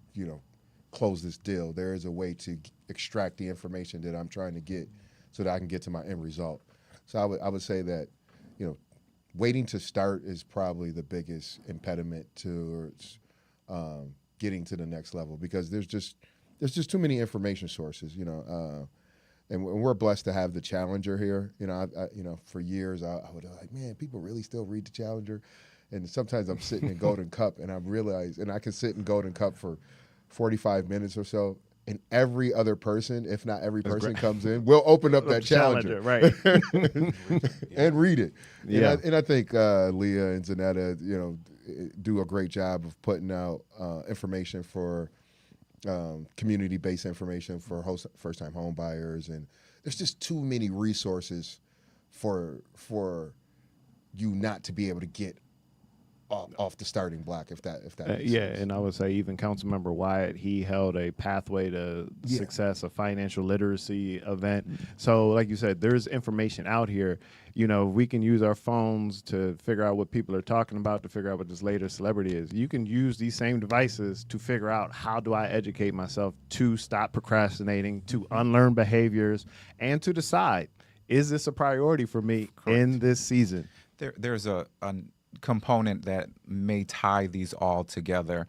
Speaker 6: close this deal. There is a way to extract the information that I'm trying to get so that I can get to my end result. So I would say that waiting to start is probably the biggest impediment towards getting to the next level, because there's just too many information sources, and we're blessed to have the Challenger here. For years I would like, man, people really still read the Challenger, and sometimes I'm sitting in Golden Cup and I realize, and I can sit in Golden Cup for 45 minutes or so, and every other person, if not every person, comes in, we'll open up that Challenger,
Speaker 1: right,
Speaker 6: and read it.
Speaker 1: Yeah.
Speaker 6: And I think Leah and Zanetta, do a great job of putting out information for community-based information for first-time home buyers, and there's just too many resources for you not to be able to get off the starting block, if that makes sense.
Speaker 1: And I would say even Councilmember Wyatt, he held a Pathway to Success, a financial literacy event. So like you said, there's information out here. We can use our phones to figure out what people are talking about, to figure out what this latest celebrity is. You can use these same devices to figure out, how do I educate myself to stop procrastinating, to unlearn behaviors, and to decide, is this a priority for me in this season?
Speaker 7: There's a component that may tie these all together,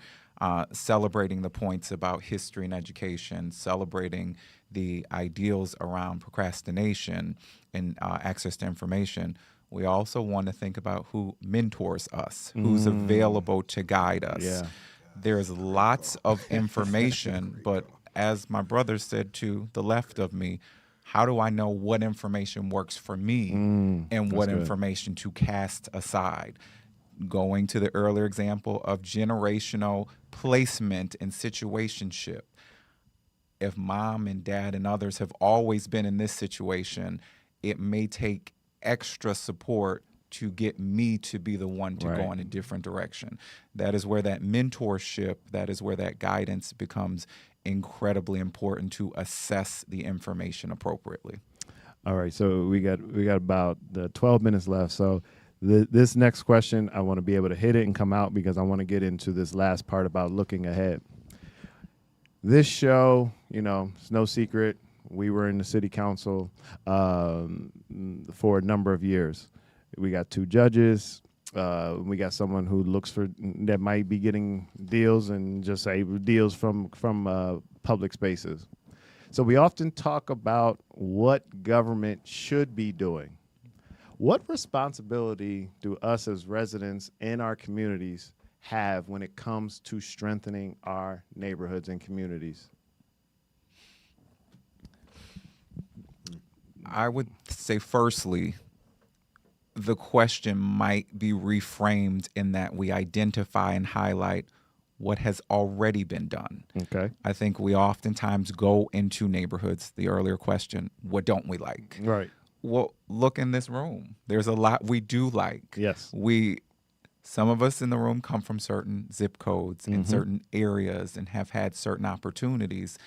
Speaker 7: celebrating the points about history and education, celebrating the ideals around procrastination and access to information. We also want to think about who mentors us, who's available to guide us.
Speaker 1: Yeah.
Speaker 7: There's lots of information, but as my brother said to the left of me, how do I know what information works for me and what
Speaker 1: good.
Speaker 7: information to cast aside? Going to the earlier example of generational placement and situationship. If mom and dad and others have always been in this situation, it may take extra support to get me to be the one to go in a different direction. That is where that mentorship, that is where that guidance becomes incredibly important to assess the information appropriately.
Speaker 1: All right, so we got about 12 minutes left. So this next question, I want to be able to hit it and come out because I want to get into this last part about looking ahead. This show, it's no secret. We were in the city council for a number of years. We got 2 judges. We got someone who looks for that might be getting deals and just say deals from public spaces. So we often talk about what government should be doing. What responsibility do us as residents in our communities have when it comes to strengthening our neighborhoods and communities?
Speaker 7: I would say, firstly, the question might be reframed in that we identify and highlight what has already been done.
Speaker 1: Okay.
Speaker 7: I think we oftentimes go into neighborhoods, the earlier question, what don't we like?
Speaker 1: Right.
Speaker 7: Well, look in this room. There's a lot we do like.
Speaker 1: Yes.
Speaker 7: Some of us in the room come from certain zip codes in certain areas and have had certain opportunities.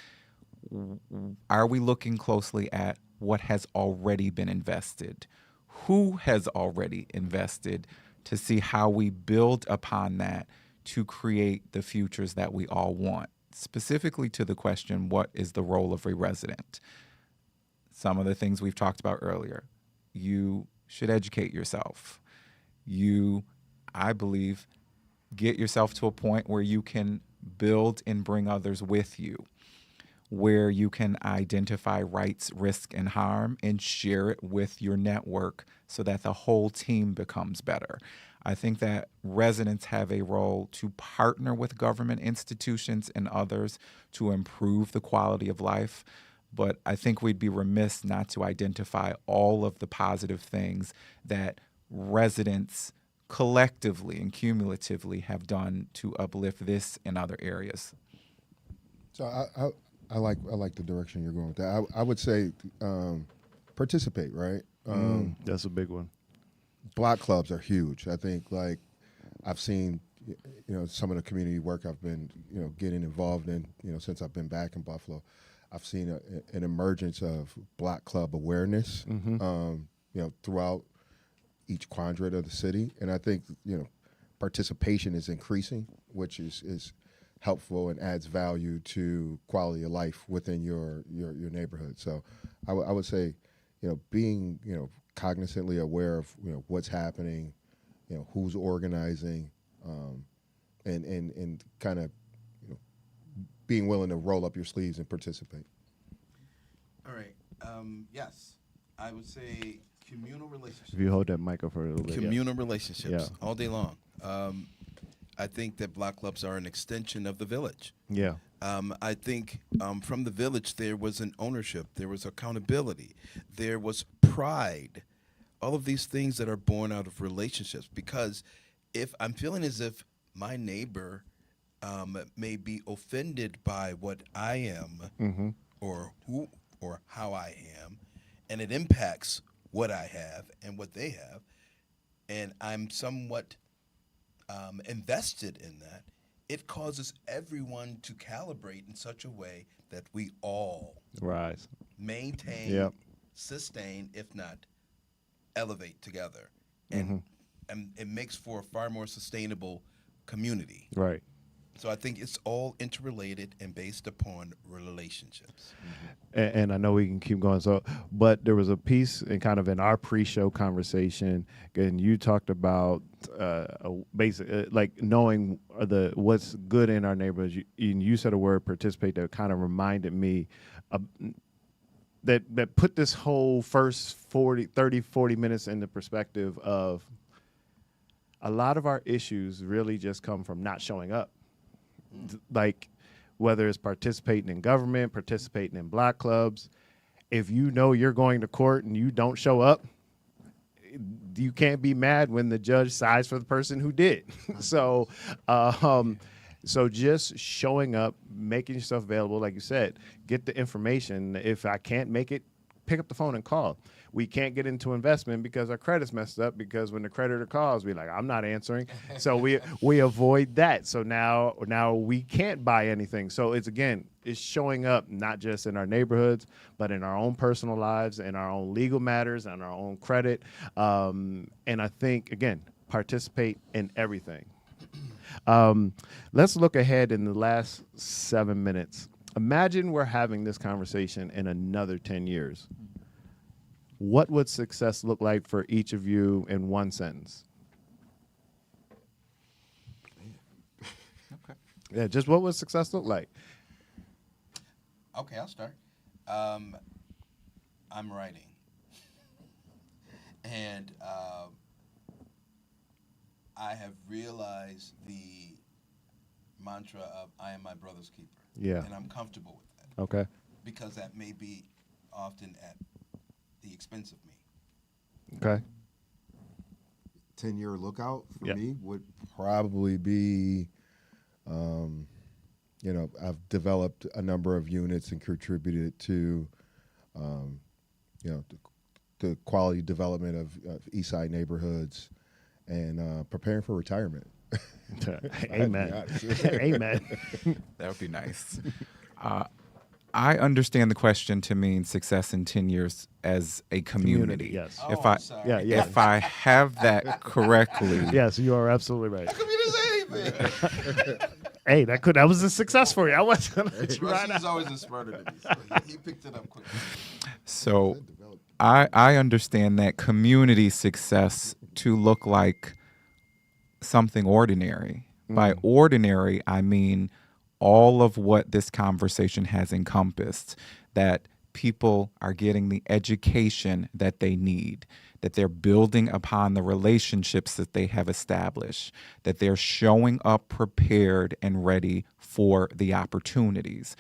Speaker 7: Are we looking closely at what has already been invested? Who has already invested to see how we build upon that to create the futures that we all want? Specifically to the question, what is the role of a resident? Some of the things we've talked about earlier. You should educate yourself. I believe, get yourself to a point where you can build and bring others with you, where you can identify rights, risk, and harm and share it with your network so that the whole team becomes better. I think that residents have a role to partner with government institutions and others to improve the quality of life, but I think we'd be remiss not to identify all of the positive things that residents collectively and cumulatively have done to uplift this in other areas.
Speaker 6: So I like the direction you're going with that. I would say participate, right?
Speaker 1: That's a big one.
Speaker 6: Block clubs are huge. I think I've seen some of the community work I've been getting involved in since I've been back in Buffalo. I've seen an emergence of block club awareness throughout each quadrant of the city, and I think participation is increasing, which is helpful and adds value to quality of life within your neighborhood. So I would say being cognizantly aware of what's happening, who's organizing, and kind of being willing to roll up your sleeves and participate.
Speaker 5: All right. Yes, I would say communal relationships.
Speaker 1: If you hold that mic up for a little bit.
Speaker 5: Communal relationships all day long. I think that block clubs are an extension of the village.
Speaker 1: Yeah.
Speaker 5: I think from the village there was an ownership, there was accountability, there was pride, all of these things that are born out of relationships. Because if I'm feeling as if my neighbor may be offended by what I am or who or how I am, and it impacts what I have and what they have, and I'm somewhat invested in that, it causes everyone to calibrate in such a way that we all
Speaker 1: Rise.
Speaker 5: maintain, sustain, if not elevate together. And it makes for a far more sustainable community.
Speaker 1: Right.
Speaker 5: So I think it's all interrelated and based upon relationships.
Speaker 1: And I know we can keep going. So, but there was a piece in kind of in our pre-show conversation, and you talked about basic like knowing what's good in our neighborhoods. You said a word, participate, that kind of reminded me that put this whole first 40 minutes into perspective of a lot of our issues really just come from not showing up. Like whether it's participating in government, participating in block clubs, if you know you're going to court and you don't show up, you can't be mad when the judge sides for the person who did. So just showing up, making yourself available, like you said, get the information. If I can't make it, pick up the phone and call. We can't get into investment because our credit's messed up, because when the creditor calls, we're like, I'm not answering. So we avoid that. So now we can't buy anything. So it's showing up not just in our neighborhoods, but in our own personal lives, in our own legal matters, and our own credit. And I think, again, participate in everything. Let's look ahead in the last 7 minutes. Imagine we're having this conversation in another 10 years. What would success look like for each of you in one sentence?
Speaker 7: Okay.
Speaker 1: Yeah, just what would success look like?
Speaker 5: Okay, I'll start. I'm writing. And I have realized the mantra of I am my brother's keeper.
Speaker 1: Yeah.
Speaker 5: And I'm comfortable with that.
Speaker 1: Okay.
Speaker 5: Because that may be often at the expense of me.
Speaker 1: Okay.
Speaker 6: 10-year lookout for
Speaker 1: Yep.
Speaker 6: me would probably be, I've developed a number of units and contributed to, the quality development of East Side neighborhoods and preparing for retirement.
Speaker 1: Amen. Amen.
Speaker 7: That would be nice. I understand the question to mean success in 10 years as a community.
Speaker 1: Yes.
Speaker 7: If
Speaker 5: Oh,
Speaker 7: I
Speaker 5: I'm sorry.
Speaker 1: Yeah.
Speaker 7: if I have that correctly,
Speaker 1: Yes, you are absolutely right.
Speaker 5: How come you didn't say anything?
Speaker 1: Hey, that was a success for you. I wasn't gonna let you ride
Speaker 5: Rusty's
Speaker 1: out.
Speaker 5: always smarter than me, so he picked it up quickly.
Speaker 7: so I understand that community success to look like something ordinary. By ordinary, I mean all of what this conversation has encompassed, that people are getting the education that they need, that they're building upon the relationships that they have established, that they're showing up prepared and ready for the opportunities.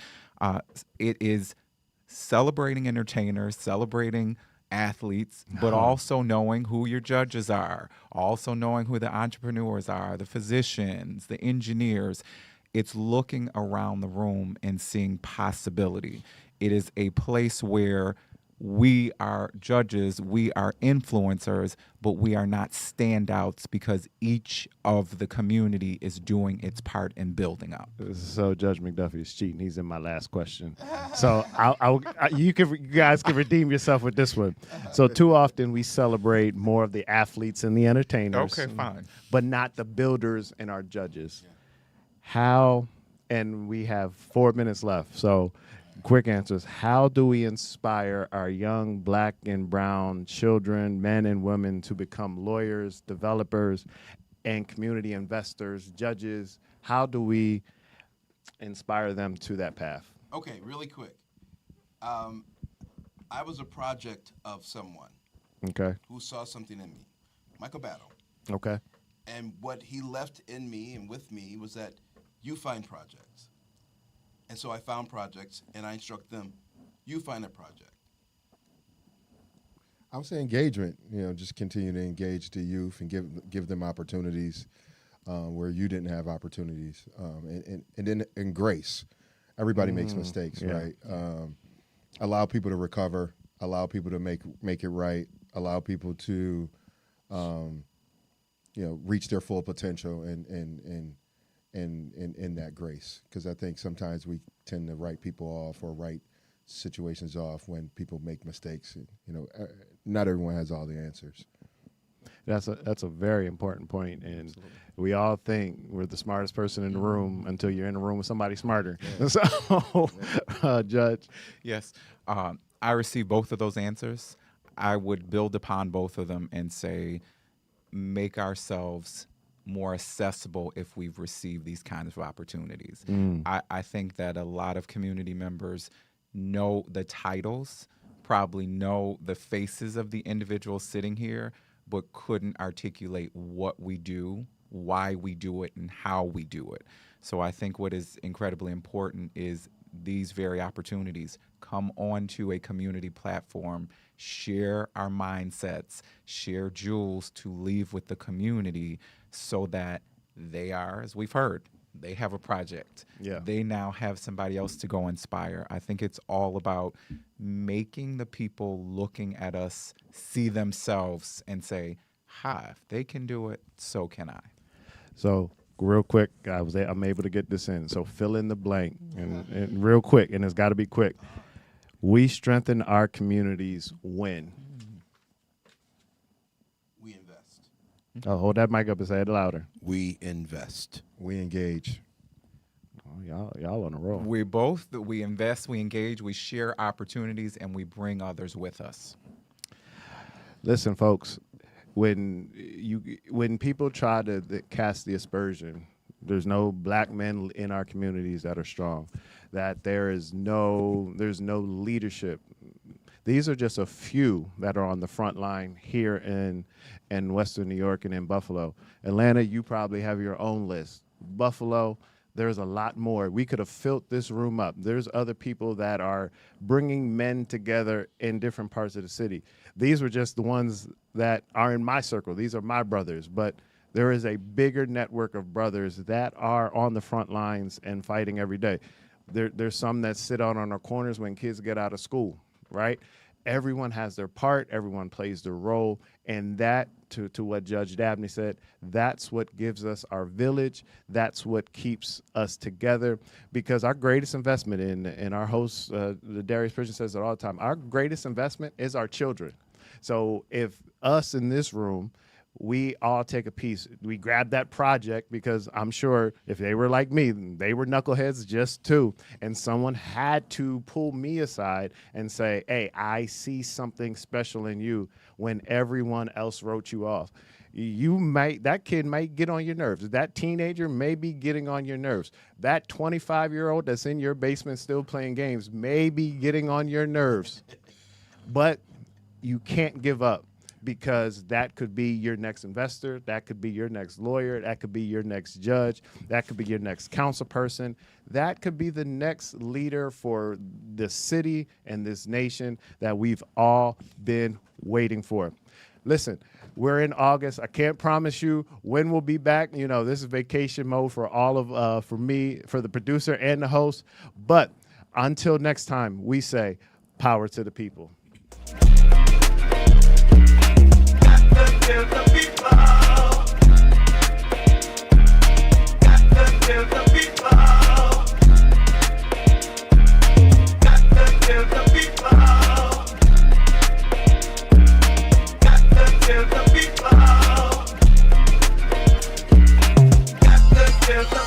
Speaker 7: It is celebrating entertainers, celebrating athletes, but also knowing who your judges are, also knowing who the entrepreneurs are, the physicians, the engineers. It's looking around the room and seeing possibility. It is a place where we are judges, we are influencers, but we are not standouts because each of the community is doing its part in building up.
Speaker 1: So Judge McDuffie is cheating. He's in my last question. So you guys can redeem yourself with this one. So too often we celebrate more of the athletes and the entertainers.
Speaker 7: Okay, fine.
Speaker 1: But not the builders and our judges. How, and we have 4 minutes left, so quick answers. How do we inspire our young black and brown children, men and women, to become lawyers, developers, and community investors, judges? How do we inspire them to that path?
Speaker 5: Okay, really quick. I was a project of someone
Speaker 1: Okay.
Speaker 5: who saw something in me, Michael Battle.
Speaker 1: Okay.
Speaker 5: And what he left in me and with me was that you find projects. And so I found projects, and I instruct them, you find a project.
Speaker 6: I would say engagement. Just continue to engage the youth and give them opportunities where you didn't have opportunities, and then in grace. Everybody makes mistakes,
Speaker 1: yeah.
Speaker 6: right? Allow people to recover. Allow people to make it right. Allow people to, reach their full potential and in that grace. Because I think sometimes we tend to write people off or write situations off when people make mistakes. Not everyone has all the answers.
Speaker 1: That's a very important point, and we all think we're the smartest person in the room until you're in the room with somebody smarter. Yeah. So, Judge.
Speaker 7: Yes, I receive both of those answers. I would build upon both of them and say, make ourselves more accessible if we've received these kinds of opportunities. I think that a lot of community members know the titles, probably know the faces of the individuals sitting here, but couldn't articulate what we do, why we do it, and how we do it. So I think what is incredibly important is these very opportunities. Come onto a community platform, share our mindsets, share jewels to leave with the community so that they are, as we've heard, they have a project.
Speaker 1: Yeah.
Speaker 7: They now have somebody else to go inspire. I think it's all about making the people looking at us see themselves and say, ha, if they can do it, so can I.
Speaker 1: So real quick, I'm able to get this in. So fill in the blank and real quick, and it's got to be quick. We strengthen our communities when?
Speaker 5: We invest.
Speaker 1: Oh, hold that mic up and say it louder.
Speaker 5: We invest.
Speaker 6: We engage.
Speaker 1: Oh, y'all on a roll.
Speaker 7: We invest, we engage, we share opportunities, and we bring others with us.
Speaker 1: Listen, folks, when people try to cast the aspersion, there's no black men in our communities that are strong, that there's no leadership. These are just a few that are on the front line here in Western New York and in Buffalo. Atlanta, you probably have your own list. Buffalo, there's a lot more. We could have filled this room up. There's other people that are bringing men together in different parts of the city. These were just the ones that are in my circle. These are my brothers, but there is a bigger network of brothers that are on the front lines and fighting every day. There's some that sit out on our corners when kids get out of school, right? Everyone has their part, everyone plays their role, and that, to what Judge Dabney said, that's what gives us our village, that's what keeps us together, because our greatest investment, in our host, Darius Pridgen says it all the time, our greatest investment is our children. So if us in this room, we all take a piece. We grab that project because I'm sure if they were like me, they were knuckleheads just too. And someone had to pull me aside and say, hey, I see something special in you when everyone else wrote you off. That kid might get on your nerves. That teenager may be getting on your nerves. That 25-year-old that's in your basement still playing games may be getting on your nerves. But you can't give up, because that could be your next investor, that could be your next lawyer, that could be your next judge, that could be your next council person, that could be the next leader for the city and this nation that we've all been waiting for. Listen, we're in August. I can't promise you when we'll be back. You know, this is vacation mode for all of, for me, for the producer and the host. But until next time, we say power to the people.
Speaker 8: Till the people, got to till the people, got to till the people, got to till the people, got to till the